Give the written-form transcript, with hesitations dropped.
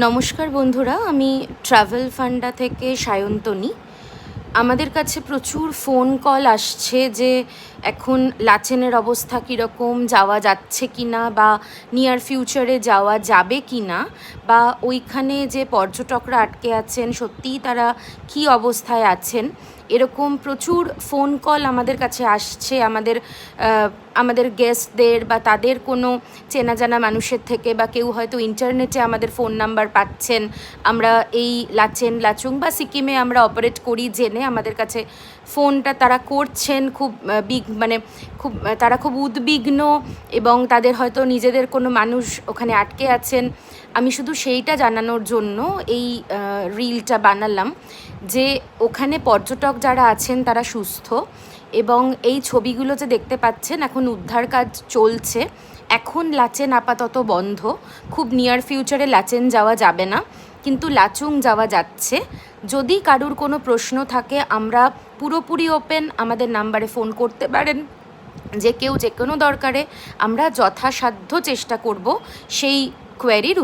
নমস্কার বন্ধুরা, আমি ট্রাভেল ফান্ডা থেকে সায়ন্তনী। আমাদের কাছে প্রচুর ফোন কল আসছে যে এখন লাচেনের অবস্থা কীরকম, যাওয়া যাচ্ছে কি না, বা নিয়ার ফিউচারে যাওয়া যাবে কি না, বা ওইখানে যে পর্যটকরা আটকে আছেন সত্যিই তারা কী অবস্থায় আছেন। এরকম প্রচুর ফোন কল আমাদের কাছে আসছে আমাদের গেস্টদের বা তাদের কোনো চেনা জানা মানুষের থেকে, বা কেউ হয়তো ইন্টারনেটে আমাদের ফোন নাম্বার পাচ্ছেন। আমরা এই লাচেন, লাচুং বা সিকিমে আমরা অপারেট করি জেনে আমাদের কাছে ফোনটা তারা করছেন। তারা খুব উদ্বিগ্ন, এবং তাদের হয়তো নিজেদের কোনো মানুষ ওখানে আটকে আছেন। আমি শুধু সেইটা জানানোর জন্য এই রিলটা বানালাম যে ওখানে পর্যটক যারা আছেন তারা সুস্থ, এবং এই ছবিগুলো যে দেখতে পাচ্ছেন এখন উদ্ধার কাজ চলছে। এখন লাচেন আপাতত বন্ধ, খুব নিয়ার ফিউচারে লাচেন যাওয়া যাবে না, কিন্তু লাচুং যাওয়া যাচ্ছে। যদি কারুর কোনো প্রশ্ন থাকে আমরা পুরোপুরি ওপেন, আমাদের নাম্বারে ফোন করতে পারেন। যে কেউ যে কোনো দরকারে আমরা যথাসাধ্য চেষ্টা করব সেই কোয়েরির